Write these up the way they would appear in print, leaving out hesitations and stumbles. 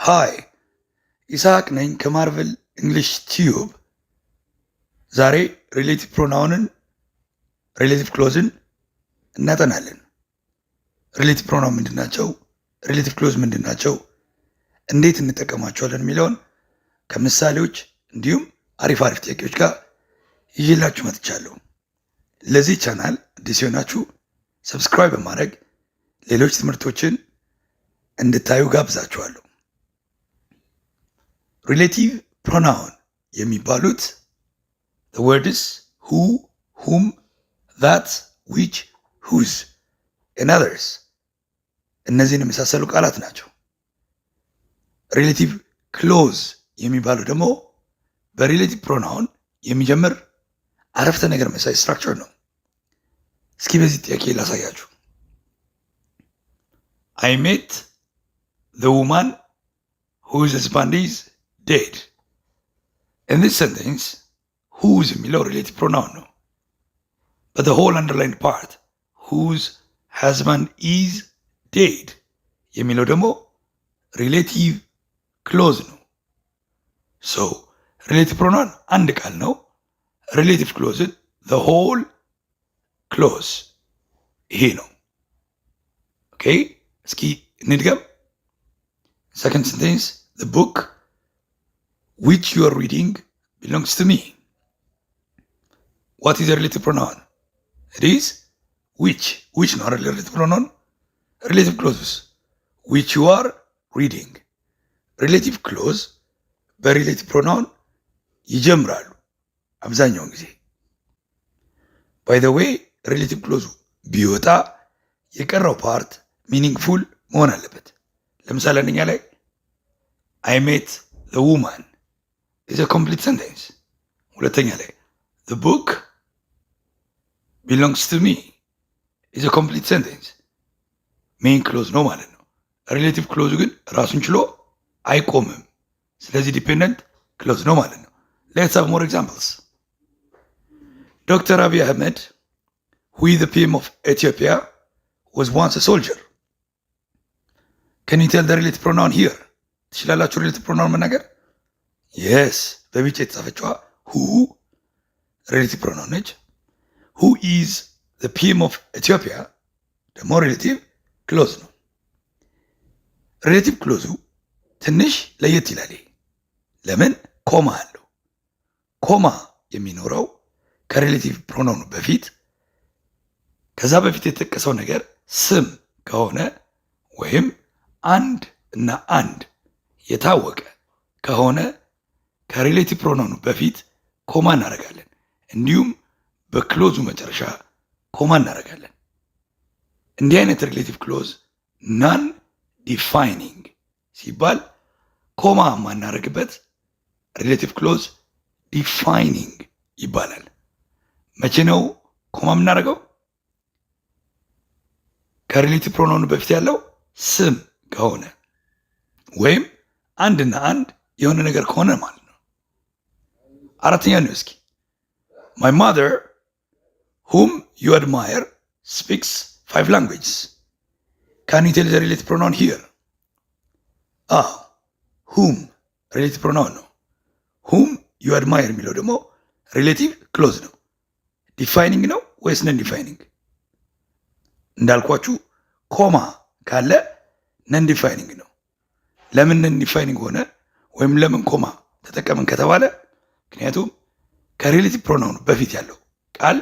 ሃይ ይስሐቅ ነኝ ከማርቨል እንግሊሽ ቲዩብ። ዛሬ ሪሌቲቭ ፕሮናውንን ሪሌቲቭ ክሎዝን እናጠናለን። ሪሌቲቭ ፕሮናውን ምንድን ናቸው? ሪሌቲቭ ክሎዝ ምንድን ናቸው? እንዴት እንጠቀማቸዋለን የሚለውን ከምሳሌዎች እንዲሁም አሪፍ ጥያቄዎች ጋር ይዤላችሁ መጥቻለሁ። ለዚህ ቻናል አዲስ የሆናችሁ ሰብስክራይብ በማድረግ ሌሎች ትምህርቶችን እንድታዩ ጋብዛችኋለሁ። ሪሌቲቭ ፕሮናውን የሚባሉት the words who, whom, that, which, whose and others እነዚህን የመሳሰሉ ቃላት ናቸው። ሪሌቲቭ ክሎዝ የሚባሉ ደግሞ በሪሌቲቭ ፕሮናውን የሚጀምር አረፍተ ነገር መሳይ ስትራክቸር ነው። እስኪ በዚህ ጥያቄ ላሳያችሁ። I met the woman whose husband is dead. In this sentence, whose የሚለው ሪሌቲቭ ፕሮናውን ነው። But the whole underlined part, whose husband is dead የሚለው ደግሞ ሪሌቲቭ ክሎዝ ነው። So ሪሌቲቭ ፕሮናውን አንድ ቃል ነው። ሪሌቲቭ ክሎዝን the whole clause ይሄ ነው። ኦኬ እስኪ እንድገም። Second sentence, the book which you are reading belongs to me. What is a relative pronoun? It is which. Which not a relative pronoun. Relative clauses. Which you are reading. Relative clause በሪሌቲቭ ፕሮናውን ይጀምራሉ አብዛኛውን ጊዜ። ባይ ዘ ዌይ ሪሌቲቭ ክሎዙ ቢወጣ የቀረው ፓርት ሚኒንግፉል መሆን አለበት። ለምሳሌ አንደኛ ላይ I met the woman is a complete sentence። ሁለተኛ ላይ the book belongs to me is a complete sentence። ሜን ክሎዝ ነው ማለት ነው። ሪሌቲቭ ክሎዙ ግን ራሱን ችሎ አይቆምም። ስለዚህ ዲፔንደንት ክሎዝ ነው ማለት ነው። Let's have more examples. Dr. Abiy Ahmed, who is the PM of Ethiopia, was once a soldier. Can you tell the relative pronoun here? ትችላላችሁ ሪሌቲቭ ፕሮናውን መናገር? የስ በቢጫ የተጻፈችዋ who ሪሌቲቭ ፕሮናውን ነች። who is the PM of Ethiopia ደግሞ ሪሌቲቭ ክሎዝ ነው። ሪሌቲቭ ክሎዙ ትንሽ ለየት ይላል። ለምን? ኮማ አለው። ኮማ የሚኖረው ከሪሌቲቭ ፕሮናውኑ በፊት ከዛ በፊት የተጠቀሰው ነገር ስም ከሆነ ወይም አንድ እና አንድ የታወቀ ከሆነ ከሪሌቲቭ ፕሮናውኑ በፊት ኮማ እናደርጋለን። እንዲሁም በክሎዙ መጨረሻ ኮማ እናደርጋለን። እንዲህ አይነት ሪሌቲቭ ክሎዝ ናን ዲፋይኒንግ ሲባል ኮማ ማናደርግበት ሪሌቲቭ ክሎዝ ዲፋይኒንግ ይባላል። መቼ ነው ኮማ የምናደርገው? ከሪሌቲቭ ፕሮናውኑ በፊት ያለው ስም ከሆነ ወይም አንድና አንድ የሆነ ነገር ከሆነ ማለት ነው። አራተኛ ነው። እስኪ my mother whom you admire speaks 5 languages. Can you tell the relative pronoun here? whom ሪሌቲቭ ፕሮናውን ነው። whom you admire የሚለው ደግሞ ሪሌቲቭ ክሎዝ ነው። ዲፋይኒንግ ነው ወይስ ነን ዲፋይኒንግ? እንዳልኳችሁ ኮማ ካለ ነን ዲፋይኒንግ ነው። ለምን ነን ዲፋይኒንግ ሆነ ወይም ለምን ኮማ ተጠቀምን ከተባለ ምክንያቱም ከሪሌቲቭ ፕሮናውን በፊት ያለው ቃል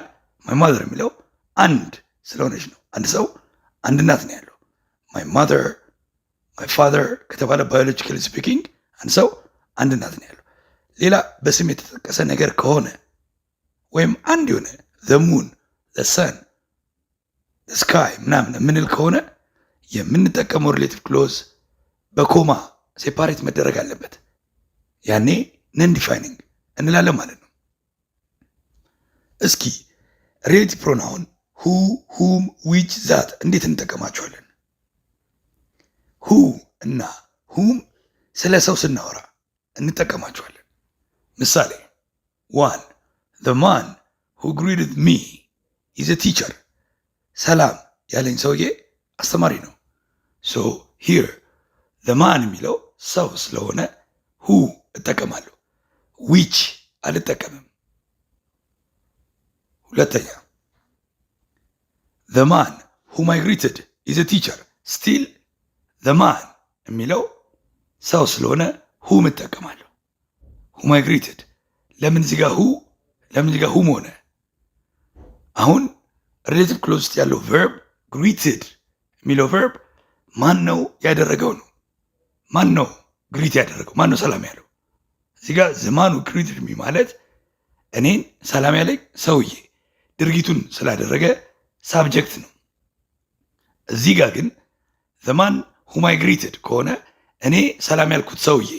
ማይ ማዘር የሚለው አንድ ስለሆነች ነው። አንድ ሰው አንድ እናት ነው ያለው። ማይ ማዘር ማይ ፋዘር ከተባለ ባዮሎጂካሊ ስፒኪንግ አንድ ሰው አንድ እናት ነው ያለው። ሌላ በስም የተጠቀሰ ነገር ከሆነ ወይም አንድ የሆነ the moon the sun the sky ምናምን የምንል ከሆነ የምንጠቀመው ሪሌቲቭ ክሎዝ በኮማ ሴፓሬት መደረግ አለበት። ያኔ ነን ዲፋይኒንግ እንላለን ማለት ነው። እስኪ ሪሌቲቭ ፕሮናውን who, whom, which, that እንዴት እንጠቀማቸዋለን? who እና whom ስለ ሰው ስናወራ እንጠቀማቸዋለን። ምሳሌ 1 the man who greeted me is a teacher። ሰላም ያለኝ ሰውዬ አስተማሪ ነው። so here ዘማን የሚለው ሰው ስለሆነ ሁ እጠቀማለሁ፣ ዊች አልጠቀምም። ሁለተኛ ዘማን whom I greeted is a teacher still ዘማን የሚለው ሰው ስለሆነ ሁም እጠቀማለሁ። whom I greeted ለምን እዚህ ጋር ሁም ሆነ? አሁን ሪሌቲቭ ክሎዝ ውስጥ ያለው ቨርብ ግሪትድ የሚለው ቨርብ ማን ነው ያደረገው ነው። ማን ነው ግሪት ያደረገው? ማን ነው ሰላም ያለው? እዚህ ጋር ዘማኑ ግሪትድ ሚ ማለት እኔን ሰላም ያለኝ ሰውዬ ድርጊቱን ስላደረገ ሳብጀክት ነው። እዚህ ጋር ግን ዘማን whom I greeted ከሆነ እኔ ሰላም ያልኩት ሰውዬ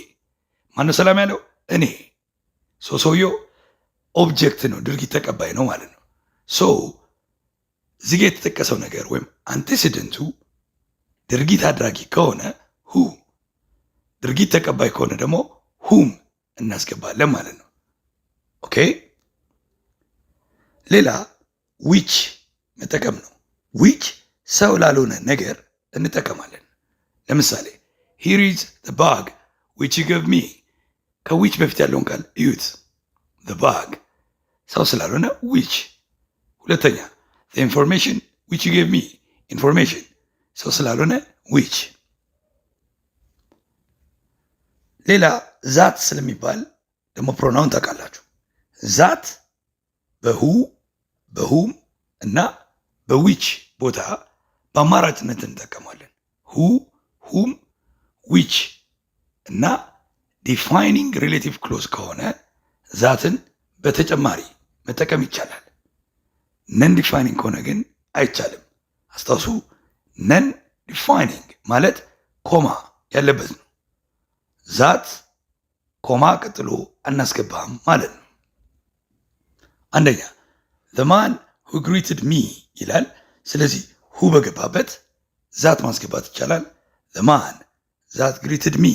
ማን ነው ሰላም ያለው? እኔ። ሰውየው ኦብጀክት ነው፣ ድርጊት ተቀባይ ነው ማለት ነው። እዚህ ጋር የተጠቀሰው ነገር ወይም አንቴሲደንቱ ድርጊት አድራጊ ከሆነ ሁ፣ ድርጊት ተቀባይ ከሆነ ደግሞ ሁም እናስገባለን ማለት ነው። ኦኬ። ሌላ ዊች መጠቀም ነው። ዊች ሰው ላልሆነ ነገር እንጠቀማለን። ለምሳሌ here is the bag which you gave me። ከዊች በፊት ያለውን ቃል እዩት። the bag ሰው ስላልሆነ ዊች። ሁለተኛ the information which you gave me information ሰው ስላልሆነ ዊች። ሌላ ዛት ስለሚባል ደግሞ ፕሮናውን ታውቃላችሁ። ዛት በሁ በሁም እና በዊች ቦታ በአማራጭነት እንጠቀማለን። ሁ፣ ሁም፣ ዊች እና ዲፋይኒንግ ሪሌቲቭ ክሎዝ ከሆነ ዛትን በተጨማሪ መጠቀም ይቻላል። ነን ዲፋይኒንግ ከሆነ ግን አይቻልም። አስታውሱ፣ ነን ዲፋይኒንግ ማለት ኮማ ያለበት ነው። ዛት ኮማ ቀጥሎ አናስገባም ማለት ነው። አንደኛ the man who greeted me ይላል። ስለዚህ ሁ በገባበት ዛት ማስገባት ይቻላል። the man that greeted me።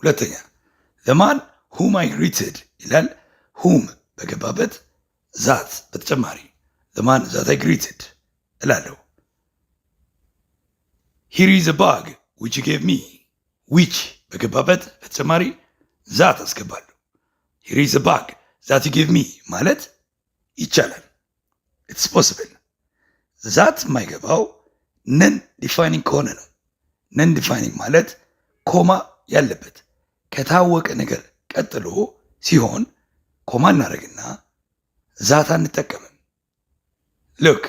ሁለተኛ the man whom I greeted ይላል። whom በገባበት ዛት በተጨማሪ the man that I greeted እላለሁ። here is a bag which you gave me which በገባበት በተጨማሪ ዛት አስገባለሁ። here is a bag that you gave me ማለት ይቻላል። it's possible። ዛት የማይገባው ነን ዲፋይኒንግ ከሆነ ነው። ነን ዲፋይኒንግ ማለት ኮማ ያለበት ከታወቀ ነገር ቀጥሎ ሲሆን ኮማ እናደርግና ዛት አንጠቀምም። ሉክ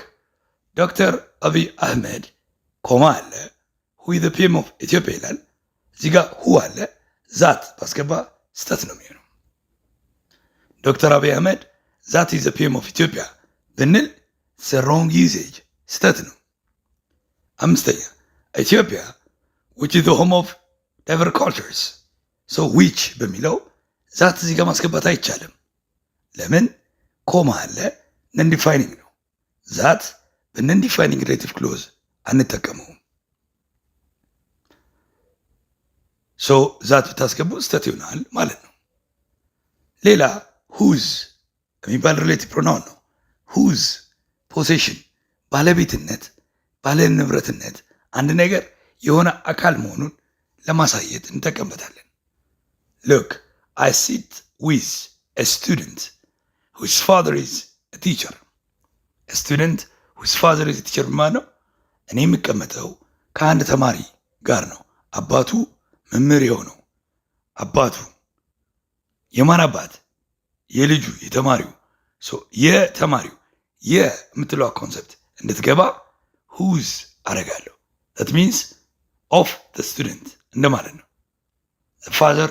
ዶክተር አብይ አህመድ ኮማ አለ፣ ሁ ዘ ፒኤም ኦፍ ኢትዮጵያ ይላል። እዚህ ጋር ሁ አለ፣ ዛት ባስገባ ስተት ነው የሚሆነው። ዶክተር አብይ አህመድ ዛት ዘ ፒኤም ኦፍ ኢትዮጵያ ብንል ሮንግ ዩዜጅ ስተት ነው። አምስተኛ ኢትዮጵያ which is the home of diverse cultures so which በሚለው ዛት እዚህ ጋር ማስገባት አይቻልም። ለምን? ኮማ አለ፣ ነን ዲፋይኒንግ ነው። ዛት በነን ዲፋይኒንግ ሪሌቲቭ ክሎዝ አንጠቀመውም። ዛት ብታስገቡ ስተት ይሆናል ማለት ነው። ሌላ ሁዝ የሚባል ሪሌቲቭ ፕሮናውን ነው። ሁዝ ፖሴሽን ባለቤትነት፣ ባለ ንብረትነት፣ አንድ ነገር የሆነ አካል መሆኑን ለማሳየት እንጠቀምበታለን። ሉክ I sit with a student whose father is a teacher። a student whose father is a teacher ማለት ነው እኔ የምቀመጠው ከአንድ ተማሪ ጋር ነው። አባቱ መምህር የሆነው አባቱ የማን አባት? የልጁ የተማሪው። የተማሪው የምትለዋ ኮንሰፕት እንድትገባ ሁዝ አደርጋለሁ። that means of the student እንደማለት ነው። the father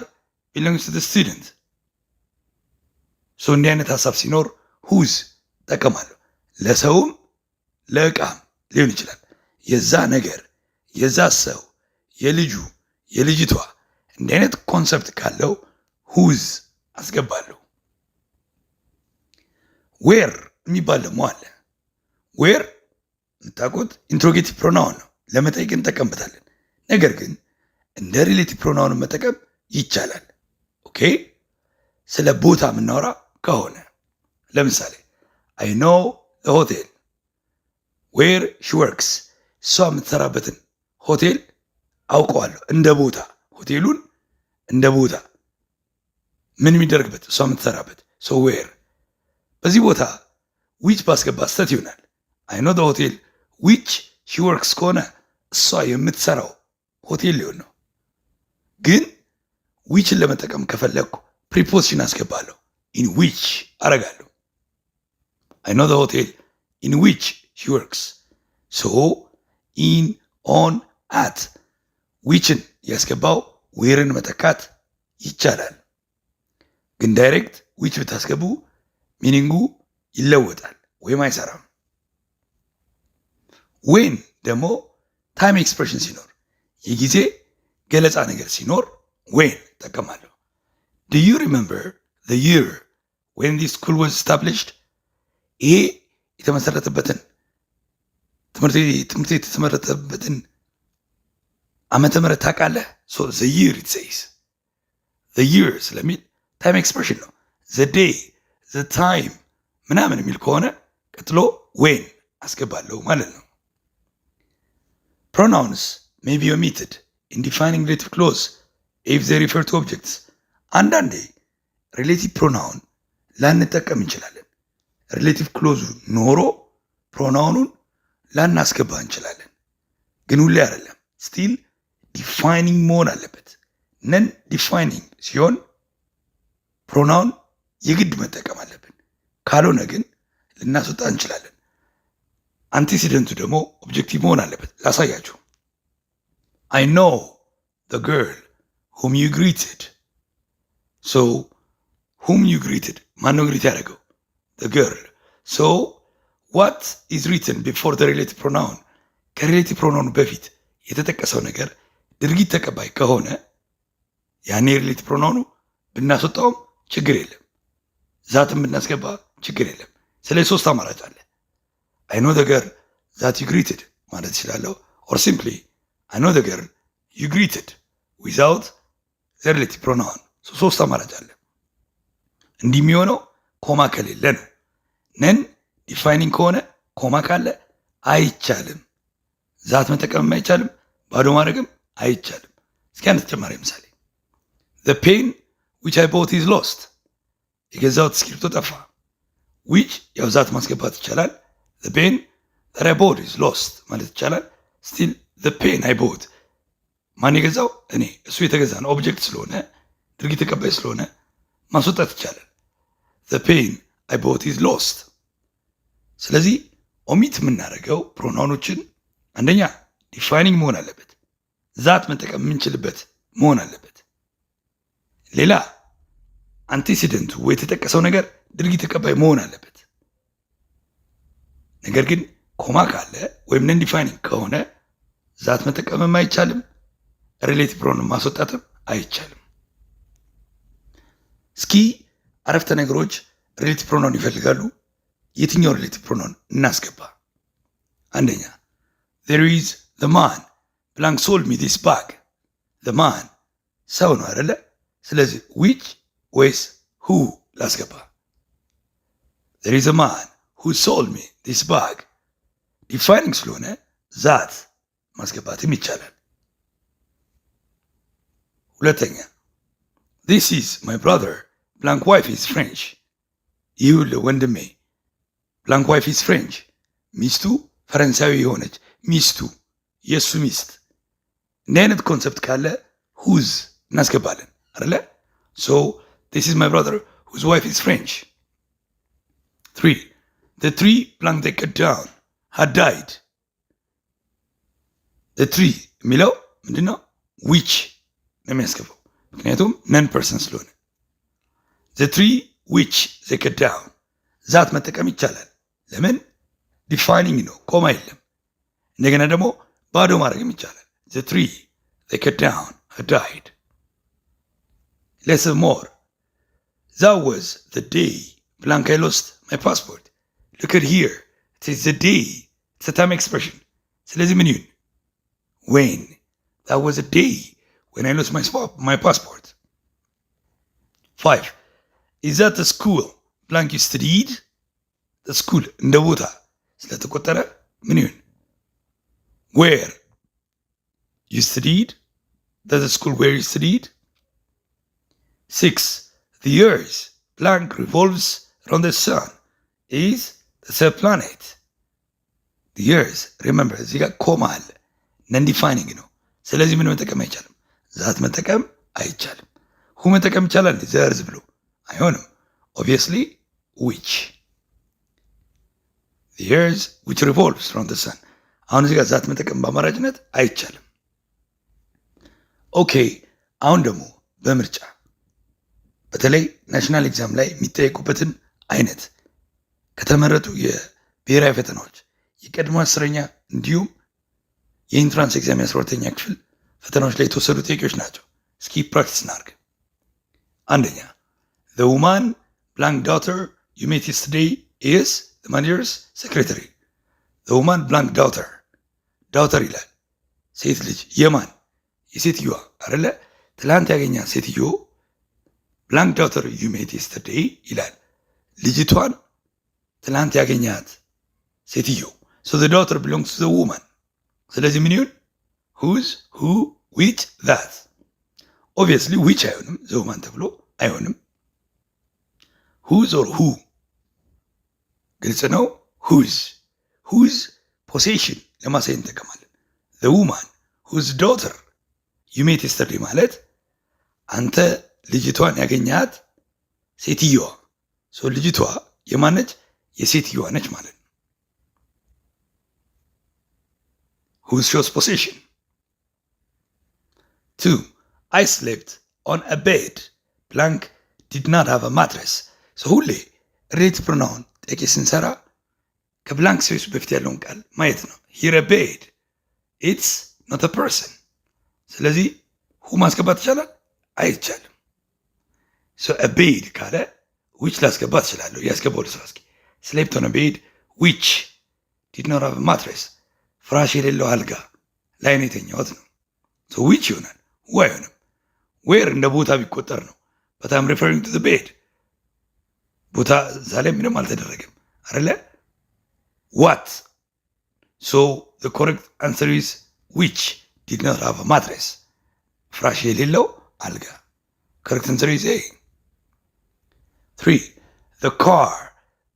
belongs to the student። እንዲህ አይነት ሀሳብ ሲኖር ሁዝ ጠቀማለሁ። ለሰውም ለእቃም ሊሆን ይችላል። የዛ ነገር የዛ ሰው የልጁ የልጅቷ እንዲህ አይነት ኮንሰፕት ካለው ሁዝ አስገባለሁ። ዌር የሚባል ደግሞ አለ። ዌር የምታውቁት ኢንትሮጌቲቭ ፕሮናውን ነው። ለመጠየቅ እንጠቀምበታለን። ነገር ግን እንደ ሪሌቲቭ ፕሮናውን መጠቀም ይቻላል። ኦኬ። ስለ ቦታ የምናወራ ከሆነ ለምሳሌ አይ ኖ ሆቴል ዌር ሺ ወርክስ፣ እሷ የምትሰራበትን ሆቴል አውቀዋለሁ። እንደ ቦታ ሆቴሉን እንደ ቦታ ምን የሚደረግበት እሷ የምትሰራበት ዌር በዚህ ቦታ ዊች ባስገባ ስተት ይሆናል። አይ ኖ ሆቴል ዊች ሺ ወርክስ ከሆነ እሷ የምትሰራው ሆቴል ሊሆን ነው። ግን ዊችን ለመጠቀም ከፈለግኩ ፕሪፖዚሽን አስገባለሁ። ኢን ዊች አረጋለሁ። አይ ኖ ሆቴል ኢን ዊች ሺ ወርክስ ሶ ኢን ኦን አት ዊችን ያስገባው ዌርን መተካት ይቻላል። ግን ዳይሬክት ዊች ብታስገቡ ሚኒንጉ ይለወጣል ወይም አይሰራም። ዌን ደግሞ ታይም ኤክስፕሬሽን ሲኖር የጊዜ ገለጻ ነገር ሲኖር ዌን ጠቀማለሁ። ዱ ዩ ሪሜምበር ዘ ይር ዌን ዲስ ስኩል ዋዝ ስታብሊሽድ? ይሄ የተመሰረተበትን ትምህርት ቤት የተመረተበትን ዓመተ ምህረት ታውቃለህ? ዘ ይር ኢት ሴይስ ዘ ይር ስለሚል ታይም ኤክስፕሬሽን ነው። ዘ ዴይ ዘ ታይም ምናምን የሚል ከሆነ ቀጥሎ ዌን አስገባለሁ ማለት ነው። ፕሮናውንስ ሜይ ቢ ኦሚትድ ኢን ዲፋይኒንግ ሪሌቲቭ ክሎዝ ኢፍ ዘይ ሪፈር ቱ ኦብጀክትስ። አንዳንዴ ሪሌቲቭ ፕሮናውን ላንጠቀም እንችላለን። ሪሌቲቭ ክሎዙ ኖሮ ፕሮናውኑን ላናስገባ እንችላለን። ግን ሁሌ አይደለም። ስቲል ዲፋይኒንግ መሆን አለበት። ነን ዲፋይኒንግ ሲሆን ፕሮናውን የግድ መጠቀም አለብን። ካልሆነ ግን ልናስወጣ እንችላለን። አንቲሲደንቱ ደግሞ ኦብጀክቲቭ መሆን አለበት። ላሳያችሁ። I know the girl whom you greeted. So whom you greeted ማነው ግሪት ያደረገው? The girl. So what is written before the relative pronoun? ከሪሌቲቭ ፕሮናውን በፊት የተጠቀሰው ነገር ድርጊት ተቀባይ ከሆነ ያኔ ሪሌቲቭ ፕሮናውኑ ብናስወጣውም ችግር የለም፣ ዛትም ብናስገባ ችግር የለም። ስለዚህ ሶስት አማራጭ አለ። I know the girl that you greeted ማለት ይችላለሁ። or simply I know the girl you greeted without the relative pronoun። ሶስት አማራጭ አለ። እንዲህ የሚሆነው ኮማ ከሌለ ነው። ነን ዲፋይኒንግ ከሆነ ኮማ ካለ አይቻልም። ዛት መጠቀምም አይቻልም፣ ባዶ ማድረግም አይቻልም። እስኪ አንድ ተጨማሪ ምሳሌ። The pen which I bought is lost። የገዛሁት እስክሪብቶ ጠፋ። which ያው ዛት ማስገባት ይቻላል። The pen that I bought is lost ማለት ይቻላል። still the pen I bought ማን የገዛው? እኔ። እሱ የተገዛ ነው። ኦብጀክት ስለሆነ ድርጊት ተቀባይ ስለሆነ ማስወጣት ይቻላል። The pen I bought is lost። ስለዚህ ኦሚት የምናደርገው ፕሮናውኖችን አንደኛ ዲፋይኒንግ መሆን አለበት፣ ዛት መጠቀም የምንችልበት መሆን አለበት። ሌላ አንቲሲደንቱ ወይ የተጠቀሰው ነገር ድርጊት ተቀባይ መሆን አለበት። ነገር ግን ኮማ ካለ ወይም ነን ዲፋይኒንግ ከሆነ ዛት መጠቀምም አይቻልም፣ ሪሌቲቭ ፕሮናውን ማስወጣትም አይቻልም። እስኪ አረፍተ ነገሮች ሪሌቲቭ ፕሮናውን ይፈልጋሉ። የትኛው ሪሌቲቭ ፕሮናውን እናስገባ? አንደኛ there is the man blank sold me this bag። the man ሰው ነው አይደለ? ስለዚህ which ወይስ who ላስገባ? there is a man who sold me this bag ዲፋይኒንግ ስለሆነ ዛት ማስገባትም ይቻላል። ሁለተኛ this is my brother blank wife is French። ይህ ወንድሜ blank wife is French ሚስቱ ፈረንሳዊ የሆነች ሚስቱ የእሱ ሚስት። እንዲህ አይነት ኮንሰፕት ካለ ሁዝ እናስገባለን አይደለ? so this is my brother whose wife is French። 3 the tree blank they cut down had died። the tree የሚለው ምንድነው? which ነው የሚያስገባው፣ ምክንያቱም ነን ፐርሰን ስለሆነ። the tree which they cut down ዛት መጠቀም ይቻላል። ለምን? ዲፋይኒንግ ነው፣ ኮማ የለም። እንደገና ደግሞ ባዶ ማድረግም ይቻላል። the tree they cut down had died። let's have more። that was the day blank I lost my passport። look at here it is the day it's a time expression። ስለዚህ ምን ይሁን? when that was a day when I lost my passport። 5 is that the school blank you studied። the school እንደ ቦታ ስለተቆጠረ ምን ይሁን? where you studied does the school where you studied? 6. The earth blank revolves around the sun is the third planet. The earth, remember, እዚህ ጋር ኮማ አለ። ነን ዲፋይኒንግ ነው። ስለዚህ ምን መጠቀም አይቻልም? ዛት መጠቀም አይቻልም። ሁ መጠቀም ይቻላል? ዘርዝ ብሎ አይሆንም። obviously which. the earth which revolves around the sun. አሁን እዚህ ጋር ዛት መጠቀም በአማራጭነት አይቻልም። ኦኬ፣ አሁን ደግሞ በምርጫ በተለይ ናሽናል ኤግዛም ላይ የሚጠየቁበትን አይነት ከተመረጡ የብሔራዊ ፈተናዎች የቀድሞ 10ኛ እንዲሁም የኢንትራንስ ኤግዛም የ12ኛ ክፍል ፈተናዎች ላይ የተወሰዱ ጥያቄዎች ናቸው። እስኪ ፕራክቲስ እናድርግ። አንደኛ the woman blank daughter you met yesterday is the manager's secretary. the woman blank daughter ይላል ሴት ልጅ የማን የሴትዮዋ አይደለ? ትላንት ያገኛ ሴትዮ blank daughter you met yesterday ይላል ልጅቷን ትላንት ያገኛት ሴትዮ። so the daughter belongs to the woman. ስለዚህ ምን ይሁን? whose, who, which, that. obviously which አይሆንም፣ the woman ተብሎ አይሆንም። whose or who ግልጽ ነው። whose possession ለማሳየት እንጠቀማለን። the woman whose daughter you met yesterday ማለት አንተ ልጅቷን ያገኛት ሴትዮዋ። so ልጅቷ የማነች? የሴትዮዋ ነች ማለት ነው። whose shows possession. 2. I slept on a bed blank did not have a mattress. so ሁሌ ሬት ፕሮናውን ጥያቄ ስንሰራ ከብላንክ ስፔስ በፊት ያለውን ቃል ማየት ነው። here a bed it's not a person. ስለዚህ who ማስገባት ይቻላል? አይቻልም። so a bed ካለ which ላስገባት ይችላለሁ። ያስገባው ልስራ እስኪ slept on a bed which did not have a mattress. ፍራሽ የሌለው አልጋ ላይ ነው የተኛሁት ነው። so which ይሆናል፣ who አይሆንም። where እንደ ቦታ ቢቆጠር ነው but I'm referring to the bed። ቦታ እዛ ላይ ምንም አልተደረገም አይደለ? what so the correct answer is which did not have a mattress። ፍራሽ የሌለው አልጋ correct answer is A። 3. the car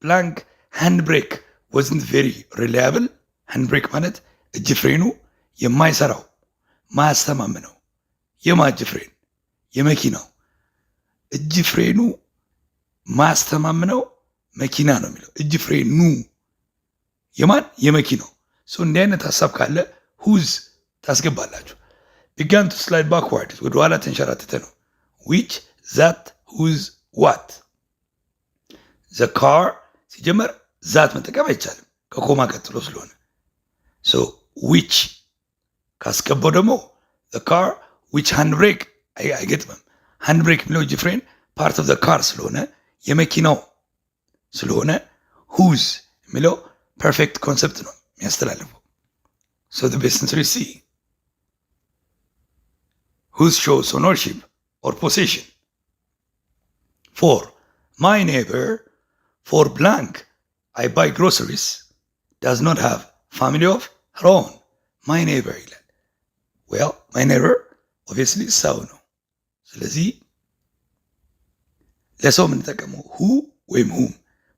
blank handbrake wasn't very reliable. handbrake ማለት እጅ ፍሬኑ የማይሰራው ማያስተማምነው። የማ እጅ ፍሬን? የመኪናው እጅ ፍሬኑ ማያስተማምነው መኪና ነው የሚለው። እጅ ፍሬኑ የማን? የመኪናው። ሰው እንዲህ አይነት ሀሳብ ካለ ሁዝ ታስገባላችሁ። began to slide backwards ወደ ኋላ ተንሸራተተ ነው። which, that, whose, what። the car ሲጀመር ዛት መጠቀም አይቻልም ከኮማ ቀጥሎ ስለሆነ። so which ካስገባው ደግሞ the car which handbrake አይገጥምም። handbrake የሚለው እጅ ፍሬን part of the car ስለሆነ የመኪናው ስለሆነ whose የሚለው ፐርፌክት ኮንሰፕት ነው የሚያስተላልፈው። so the best answer is C. whose shows ownership or possession. 4. my neighbor for blank I buy groceries does not have family of her own. my neighbor ይላል። well my neighbor obviously ሰው ነው። ስለዚህ ለሰው የምንጠቀመው who ወይም whom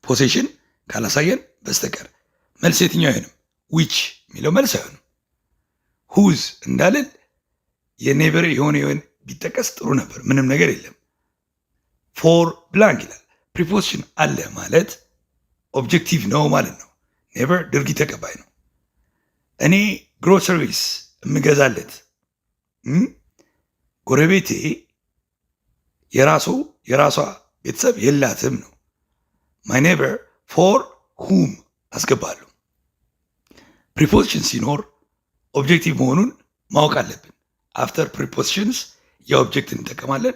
possession ካላሳየን በስተቀር መልስ የትኛው አይሆንም። which የሚለው መልስ አይሆንም። whose እንዳልን የኔበር የሆነ ቢጠቀስ ጥሩ ነበር። ምንም ነገር የለም። for blank ይላል። ፕሪፖዚሽን አለ ማለት ኦብጀክቲቭ ነው ማለት ነው። ኔቨር ድርጊት ተቀባይ ነው። እኔ ግሮሰሪስ የምገዛለት ጎረቤቴ የራሷ ቤተሰብ የላትም ነው። ማይ ኔበር ፎር ሁም አስገባለሁ። ፕሪፖዚሽን ሲኖር ኦብጀክቲቭ መሆኑን ማወቅ አለብን። አፍተር ፕሪፖዚሽንስ የኦብጀክት እንጠቀማለን።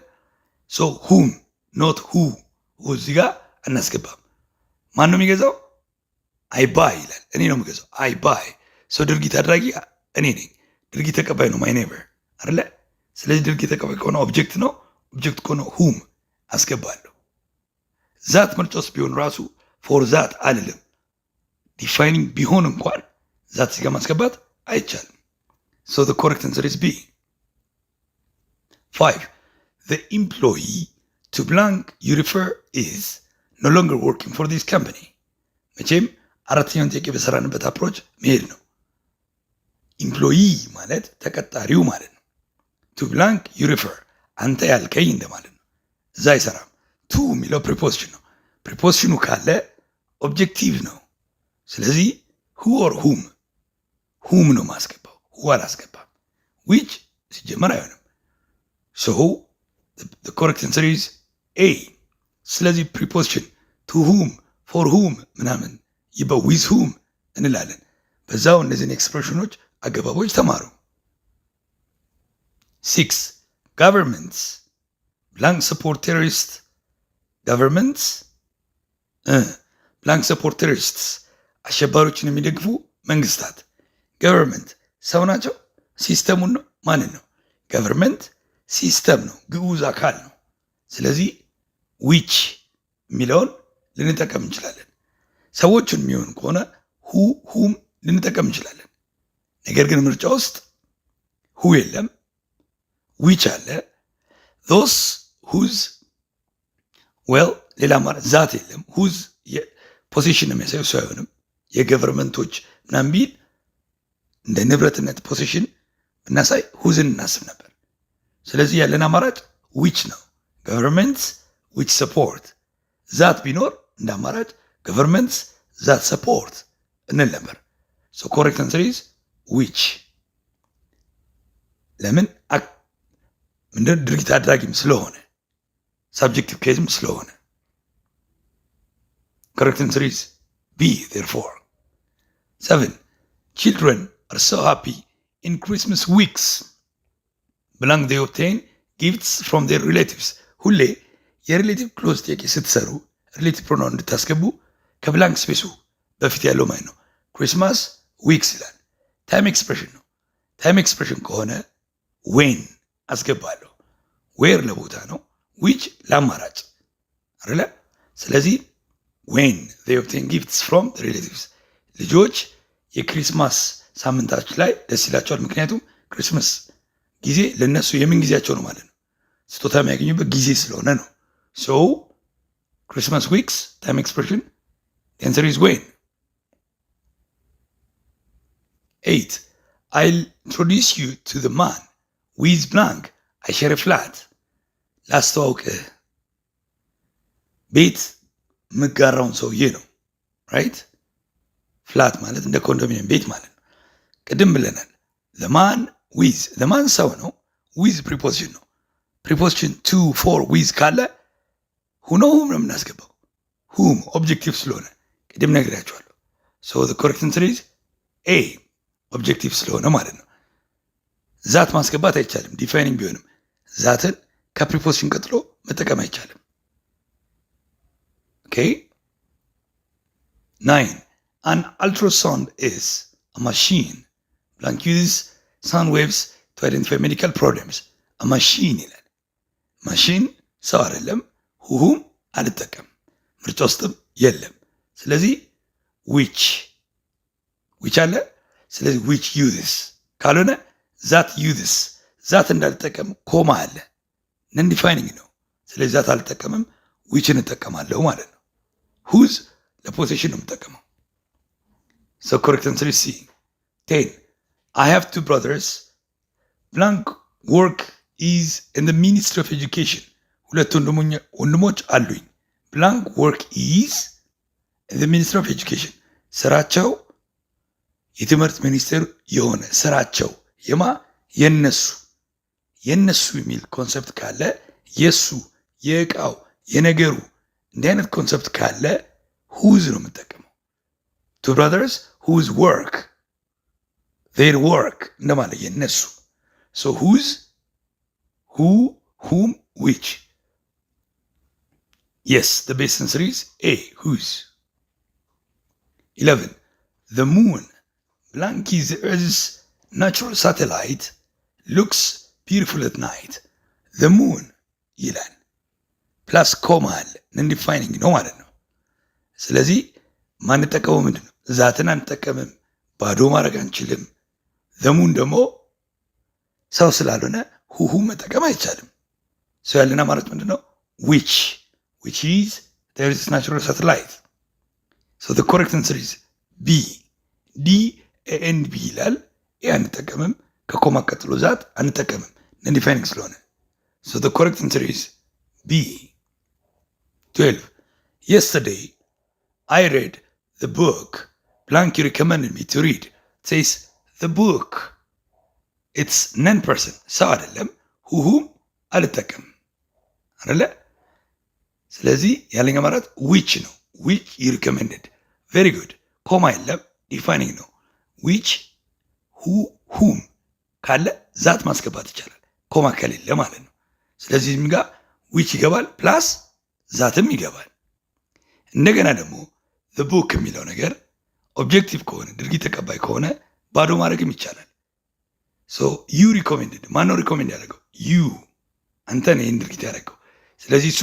ሶ ሁም ኖት ሁ እዚህ ጋር አናስገባም። ማን ነው የሚገዛው? አይ ባይ ይላል። እኔ ነው የምገዛው። አይ ባይ። ሰው ድርጊት አድራጊ እኔ ነኝ። ድርጊት ተቀባይ ነው ማይ ኔበር አይደለ? ስለዚህ ድርጊት ተቀባይ ከሆነ ኦብጀክት ነው። ኦብጀክት ከሆነ ሁም አስገባለሁ። ዛት ምርጫውስ ቢሆን ራሱ ፎር ዛት አልልም። ዲፋይኒንግ ቢሆን እንኳን ዛት ሲጋ ማስገባት አይቻልም። ሶ the correct answer is B. 5. The employee to blank you refer is no longer working for this company. መቼም አራተኛውን ጥያቄ በሰራንበት አፕሮች መሄድ ነው። ኢምፕሎይ ማለት ተቀጣሪው ማለት ነው። ቱ ብላንክ ዩ ሪፈር አንተ ያልከኝ እንደማለት ነው። እዛ አይሰራም። ቱ የሚለው ፕሪፖዚሽን ነው። ፕሪፖዚሽኑ ካለ ኦብጀክቲቭ ነው። ስለዚህ ሁ ኦር ሁም ነው ማስገባው። ሁ አላስገባም። ዊች ሲጀመር አይሆንም። ሶ the correct answer is A። ስለዚህ ፕሪፖዚሽን ቱ ሁም ፎር ሁም ምናምን ይበ ዊዝ ሁም እንላለን። በዛው እነዚህን ኤክስፕሬሽኖች አገባቦች ተማሩ። 6. governments blank support terrorists governments blank support terrorists አሸባሪዎችን የሚደግፉ መንግስታት። ገቨርንመንት ሰው ናቸው? ሲስተሙን ነው? ማንን ነው? ገቨርንመንት ሲስተም ነው፣ ግዑዝ አካል ነው። ስለዚህ ዊች የሚለውን ልንጠቀም እንችላለን። ሰዎችን የሚሆን ከሆነ ሁም ልንጠቀም እንችላለን። ነገር ግን ምርጫ ውስጥ ሁ የለም፣ ዊች አለ። ዞስ ሁዝ ዌል ሌላ ማለት ዛት የለም። ሁዝ ፖዚሽን ነው የሚያሳየው፣ ሰው አይሆንም። የገቨርንመንቶች ምናምን ቢል እንደ ንብረትነት ፖዚሽን ብናሳይ ሁዝን እናስብ ነበር። ስለዚህ ያለን አማራጭ ዊች ነው። ገቨርንመንትስ ዊች ሰፖርት። ዛት ቢኖር እንደ አማራጭ ገቨርንመንትስ ዛት ሰፖርት እንል ነበር። ሶ ኮሬክት አንሰር ኢዝ ዊች። ለምን? ምንድን ድርጊት አድራጊም ስለሆነ ሳብጀክቲቭ ኬዝም ስለሆነ። ኮሬክት አንሰር ኢዝ B therefore. 7. Children are so happy in Christmas weeks blank they obtain gifts from their relatives. ሁሌ የሪሌቲቭ ክሎዝ ጥያቄ ስትሰሩ ሪሌቲቭ ፕሮናውን እንድታስገቡ ከብላንክ ስፔሱ በፊት ያለው ማለት ነው። ክሪስማስ ዊክስ ይላል። ታይም ኤክስፕሬሽን ነው። ታይም ኤክስፕሬሽን ከሆነ ዌን አስገባለሁ። ዌር ለቦታ ነው፣ ዊች ለአማራጭ አይደለ? ስለዚህ ዌን they obtain gifts from the relatives ልጆች የክሪስማስ ሳምንታች ላይ ደስ ይላቸዋል። ምክንያቱም ክሪስማስ ጊዜ ለነሱ የምን ጊዜያቸው ነው ማለት ነው። ስጦታ የሚያገኙበት ጊዜ ስለሆነ ነው። ሶ ክሪስማስ ዊክስ ታይም ኤክስፕሬሽን answer is when. 8. I'll introduce you to the man with blank I share a flat. ላስተዋውቅ ቤት ምጋራውን ሰውዬ ነው። ራይት ፍላት ማለት እንደ ኮንዶሚኒየም ቤት ማለት ነው። ቅድም ብለናል። ለማን ዊዝ ለማን ሰው ነው። ዊዝ ፕሪፖዚሽን ነው። ፕሪፖዚሽን ቱ ፎር ዊዝ ካለ ሁኖ ሁም ነው የምናስገባው። ሁም ኦብጀክቲቭ ስለሆነ ቅድም ነግሬያቸዋለሁ። ሶ the correct answer is A ኦብጀክቲቭ ስለሆነ ማለት ነው። ዛት ማስገባት አይቻልም። ዲፋይኒንግ ቢሆንም ዛትን ከፕሪፖዚሽን ቀጥሎ መጠቀም አይቻልም። ኦኬ 9. An ultrasound is a machine blank uses sound waves to identify medical problems. a machine ይላል። ማሽን ሰው አይደለም። ሁም አልጠቀም፣ ምርጫ ውስጥም የለም። ስለዚህ ዊች አለ። ስለዚህ ዊች ዩዝስ ካልሆነ ዛት ዩዝስ። ዛት እንዳልጠቀም ኮማ አለ። ነን ዲፋይኒንግ ነው። ስለዚህ ዛት አልጠቀምም፣ ዊችን እጠቀማለሁ ማለት ነው። ሁዝ ለፖሴሽን ነው የምጠቀመው። So correct answer is C. 10. I have 2 brothers. Blank work is in the Ministry of Education. ሁለት ወንድሞች አሉኝ። Blank work is in the Ministry of Education. ስራቸው የትምህርት ሚኒስቴር የሆነ ስራቸው የማ የነሱ የሚል ኮንሰፕት ካለ የሱ የእቃው የነገሩ እንዲህ አይነት ኮንሰፕት ካለ whose ነው የምጠቀመው። 2 brothers whose work their work እንደማለት የነሱ። so whose who whom which. yes the best answer is A whose. 11. the moon blank is the earth's natural satellite looks beautiful at night. the moon ይላል ፕላስ ኮማ አለ። ኢንዲፋይኒንግ ነው ማለት ነው። ስለዚህ ማንጠቀመው ምንድን ነው? ዛትን አንጠቀምም፣ ባዶ ማድረግ አንችልም። ዘሙን ደግሞ ሰው ስላልሆነ ሁሁ መጠቀም አይቻልም። ሰው ያለን አማራጭ ምንድን ነው? which is there is natural satellite. So the correct answer is B. D and B ይላል። ኤ አንጠቀምም። ከኮማ ቀጥሎ ዛት አንጠቀምም ነን ዲፋይኒንግ ስለሆነ። So the correct answer is B. 12. Yesterday I read the book blank you recommended me to read. It says the book. It's non-person. ሰው አይደለም። ሁሁም አልጠቀምም አይደለ? ስለዚህ ያለኝ አማራጭ which ነው። which you recommended. very good. ኮማ የለም። ዲፋይኒንግ ነው። which whom ካለ ዛት ማስገባት ይቻላል። ኮማ ከሌለ ማለት ነው። ስለዚህ እዚህም ጋር which ይገባል ፕላስ ዛትም ይገባል። እንደገና ደግሞ the book የሚለው ነገር ኦብጀክቲቭ ከሆነ ድርጊት ተቀባይ ከሆነ ባዶ ማድረግም ይቻላል። so you recommended ማነው ሪኮሜንድ ያደረገው? you አንተ ነህ ይህን ድርጊት ያደረገው። ስለዚህ እሱ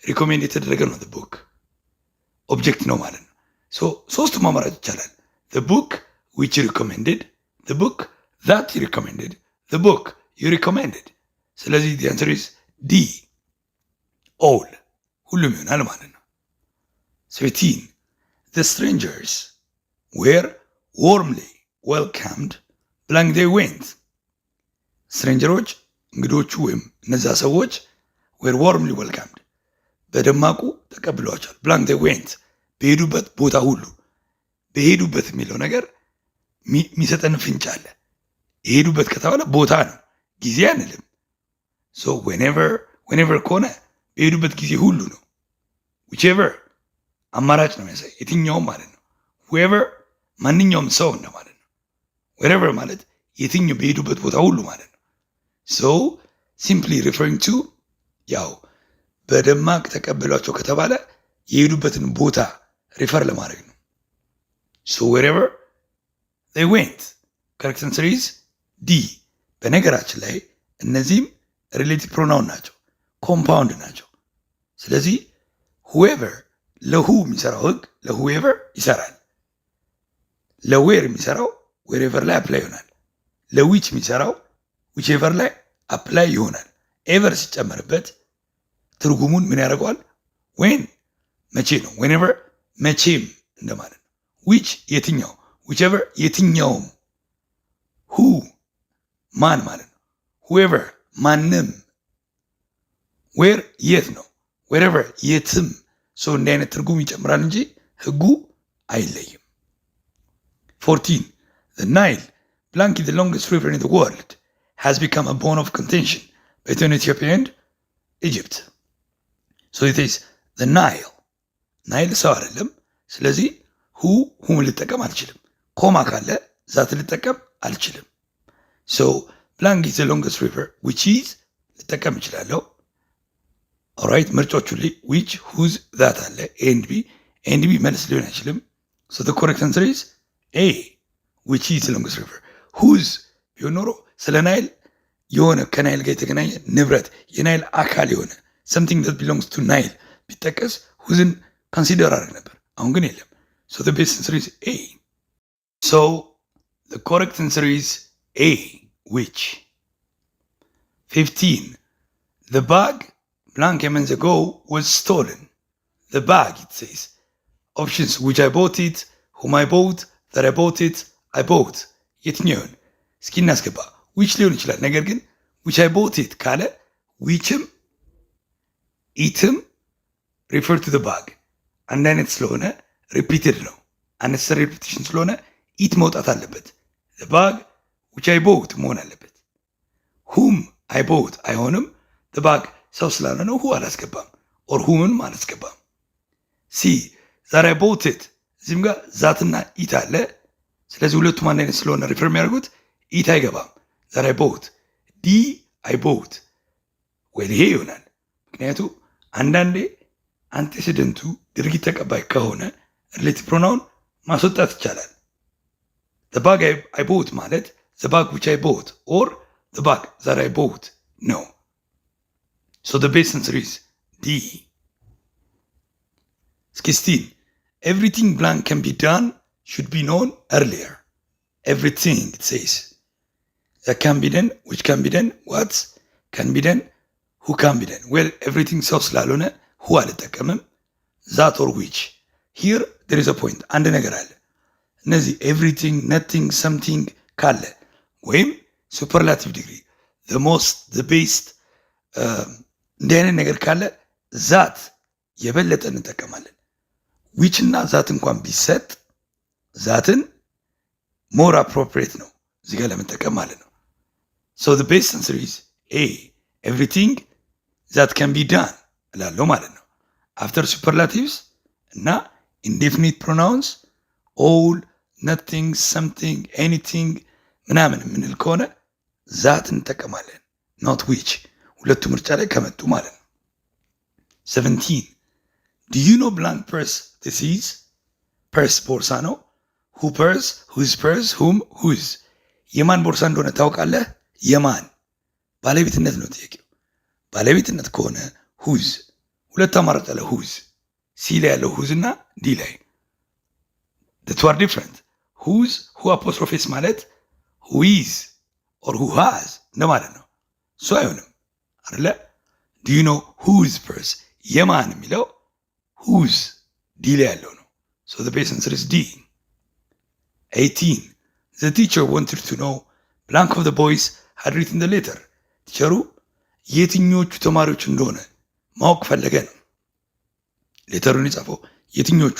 ሪኮሜንድ የተደረገ ነው። the book ኦብጀክት ነው ማለት ነው። so ሶስቱም አማራጭ ይቻላል። the book which you recommended, the book that you recommended, the book you recommended. ስለዚህ the answer is D. all ሁሉም ይሆናል ማለት ነው። 13. The strangers were warmly welcomed blank they went. ስትሬንጀሮች እንግዶቹ ወይም እነዛ ሰዎች were warmly welcomed በደማቁ ተቀብለዋቸዋል። blank they went በሄዱበት ቦታ ሁሉ። በሄዱበት የሚለው ነገር የሚሰጠን ፍንጭ አለ። የሄዱበት ከተባለ ቦታ ነው፣ ጊዜ አንልም። so whenever ከሆነ በሄዱበት ጊዜ ሁሉ ነው። whichever አማራጭ ነው የሚያሳይ የትኛውም ማለት ነው። whoever ማንኛውም ሰው እንደማለት ነው። wherever ማለት የትኛው በሄዱበት ቦታ ሁሉ ማለት ነው። so simply referring to ያው በደማቅ ተቀበሏቸው ከተባለ የሄዱበትን ቦታ ሪፈር ለማድረግ ነው። so wherever they went correct answer is D. በነገራችን ላይ እነዚህም ሪሌቲቭ ፕሮናውን ናቸው፣ ኮምፓውንድ ናቸው። ስለዚህ whoever ለሁ የሚሰራው ህግ ለwhoever ይሰራል። ለዌር የሚሰራው wherever ላይ አፕላይ ይሆናል። ለዊች የሚሰራው whichever ላይ አፕላይ ይሆናል። ኤቨር ሲጨመርበት ትርጉሙን ምን ያደርገዋል? when መቼ ነው። whenever መቼም እንደማለት ነው። which የትኛው፣ whichever የትኛውም፣ who ማን ማለት ነው። whoever ማንም፣ where የት ነው፣ wherever የትም። ሰው እንዲህ አይነት ትርጉም ይጨምራል እንጂ ህጉ አይለይም። 14. The Nile, blank the longest river in the world, has become a bone of contention between Ethiopia and Egypt. So it is the Nile. ናይል ሰው አይደለም። ስለዚህ ሁም ልጠቀም አልችልም። ኮማ ካለ ዛት ልጠቀም አልችልም። so blank is the longest river which is ልጠቀም እችላለሁ። alright ምርጫዎቹ ላይ which whose that አለ and b መልስ ሊሆን አይችልም። so the correct answer is A, which is the longest river. whose ቢሆን ኖሮ ስለ ናይል የሆነ ከናይል ጋር የተገናኘ ንብረት የናይል አካል የሆነ something that belongs to ናይል ቢጠቀስ whoseን consider አድርግ ነበር። አሁን ግን የለም። so the best answer is A. so the correct answer is A, which. 15. The bag blank a month ago was stolen. The bag, it says. Options: which I bought it, whom I bought, that I bought it, I bought. የትኛውን እስኪ እናስገባ። which ሊሆን ይችላል። ነገር ግን which I bought it ካለ whichም ኢትም refer to the bag አንድ አይነት ስለሆነ repeated ነው። unnecessary repetition ስለሆነ ኢት መውጣት አለበት። the bag which I bought መሆን አለበት። whom I bought አይሆንም። the bag ሰው ስላለ ነው who አላስገባም። or whomንም አላስገባም። ሲ that I bought it እዚህም ጋር ዛትና ኢት አለ። ስለዚህ ሁለቱም አንድ አይነት ስለሆነ ሪፈር የሚያደርጉት ኢት አይገባም። that I bought ዲ I bought ወይ ይሄ ይሆናል። ምክንያቱም አንዳንዴ አንቴሲደንቱ ድርጊት ተቀባይ ከሆነ ሪሌቲቭ ፕሮናውን ማስወጣት ይቻላል። the bag I bought ማለት the bag which I bought or the bag that I bought ነው። so the best answer is D. 16. Everything blank can be done should be known earlier. Everything, it says. That can be done, which can be done, what? ካን ቢ ደን ሁ ካን ቢ ደን ዌል ኤቭሪቲንግ ሰው ስላልሆነ ሁ አልጠቀምም። ዛት ኦር ዊች ሂር ዴር ኢዝ አ ፖይንት። አንድ ነገር አለ። እነዚህ ኤቭሪቲንግ፣ ነቲንግ፣ ሰምቲንግ ካለ ወይም ሱፐርላቲቭ ዲግሪ ዘ ሞስት ዘ ቤስት እንዲህ አይነት ነገር ካለ ዛት የበለጠ እንጠቀማለን። ዊች እና ዛት እንኳን ቢሰጥ ዛትን ሞር አፕሮፕሪየት ነው እዚህ ጋር ለመጠቀም ማለት ነው። ሶ ዘ ቤስት አንሰር ኢዝ ኤ ኤቭሪቲንግ ዛት ካን ቢ ዳን እላለሁ ማለት ነው። አፍተር ሱፐርላቲቭስ እና ኢንዴፊኒት ፕሮናውንስ ኦል፣ ነቲንግ፣ ሰምቲንግ፣ ኤኒቲንግ ምናምን የምንል ከሆነ ዛት እንጠቀማለን ኖት ዊች። ሁለቱ ምርጫ ላይ ከመጡ ማለት ነው። 17 ዱ ዩ ኖ ብላንክ ፐርስ ዲስ ኢዝ። ፐርስ ቦርሳ ነው። ሁ ፐርስ፣ ሁዝ ፐርስ፣ ሁም፣ ሁዝ የማን ቦርሳ እንደሆነ ታውቃለህ? የማን ባለቤትነት ነው ጥያቄው። ባለቤትነት ከሆነ ሁዝ። ሁለት አማራጭ አለ ሁዝ። ሲ ላይ ያለው ሁዝ እና ዲ ላይ the two are different። ሁዝ ሁ አፖስትሮፌስ ማለት who is or who has እንደማለት ነው። እሱ አይሆንም አይደለ? do you know whose purse የማን የሚለው whose ዲ ላይ ያለው ነው። so the best answer is D። 18 the teacher wanted to know blank of the boys had written the letter። ቲቸሩ የትኞቹ ተማሪዎች እንደሆነ ማወቅ ፈለገ ነው። ሌተሩን የጻፈው የትኞቹ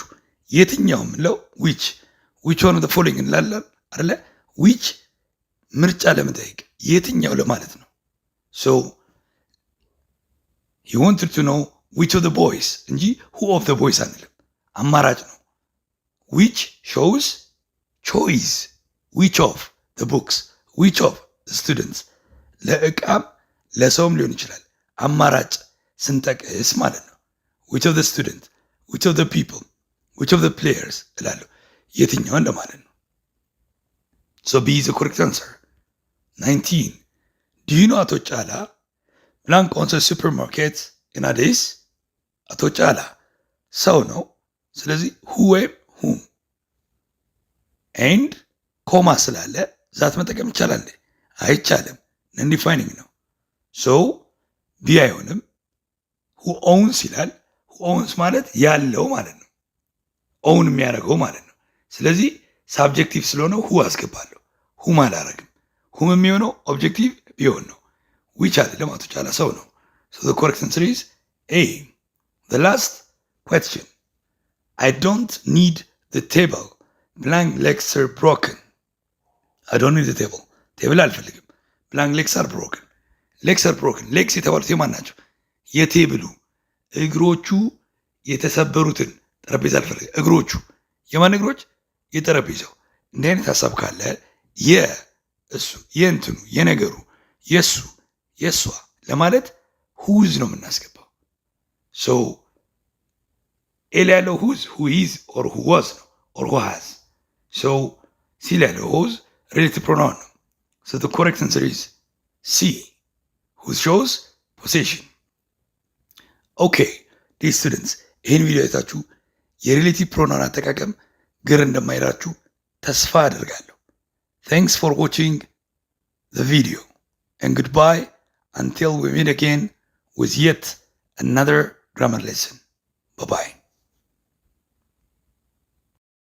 የትኛው የምንለው which one of the following እንላለን አይደለ? which ምርጫ ለመጠየቅ የትኛው ለማለት ነው። so he wanted to know which of the boys እንጂ who of the boys አንልም። አማራጭ ነው። which shows choice which of the books which of the students ለእቃም ለሰውም ሊሆን ይችላል። አማራጭ ስንጠቅስ ማለት ነው። which of the student which of the people which of the players እላለሁ የትኛው እንደማለት ነው። so B is the correct answer። 19 do you know አቶ ጫላ blank owns a supermarket in Addis። አቶ ጫላ ሰው ነው። ስለዚህ who ወይም whom and ኮማ ስላለ ዛት መጠቀም ይቻላል? አይቻልም። ነን ዲፋይኒንግ ነው። so B አይሆንም። who owns ይላል። who owns ማለት ያለው ማለት ነው። ኦውን የሚያደርገው ማለት ነው። ስለዚህ ሳብጀክቲቭ ስለሆነ ሁ አስገባለሁ። ሁም አላረግም። ሁም የሚሆነው ኦብጀክቲቭ ቢሆን ነው። ዊች አይደለም። አቶ ጫላ ሰው ነው። so the correct answer is A። the last question I don't need the table blank legs are broken። I don't need the table ቴብል አልፈልግም። blank legs are broken legs are broken legs የተባሉት የማን ናቸው? የቴብሉ እግሮቹ የተሰበሩትን ጠረጴዛ አልፈልግም። እግሮቹ የማን እግሮች? የጠረጴዛው። እንዲህ አይነት ሀሳብ ካለ የእሱ የእንትኑ የነገሩ የእሱ የእሷ ለማለት ሁዝ ነው የምናስገባው። ሶ ኤል ያለው ሁዝ ሁ ኢዝ ኦር ሁ ዋዝ ነው ኦር ሁ ሃዝ። ሶ ሲ ላይ ያለው ሁዝ ሬሌቲቭ ፕሮናውን ነው። ሶ ዘ ኮሬክት አንሰር ኢዝ ሲ ሁዝ ሾውስ ፖሴሽን። ኦኬ ዲር ስቱደንትስ ይህን ቪዲዮ አይታችሁ የሬሌቲቭ ፕሮናውን አጠቃቀም ግር እንደማይላችሁ ተስፋ አደርጋለሁ። Thanks for watching the video and goodbye until we meet again with yet another grammar lesson. Bye-bye.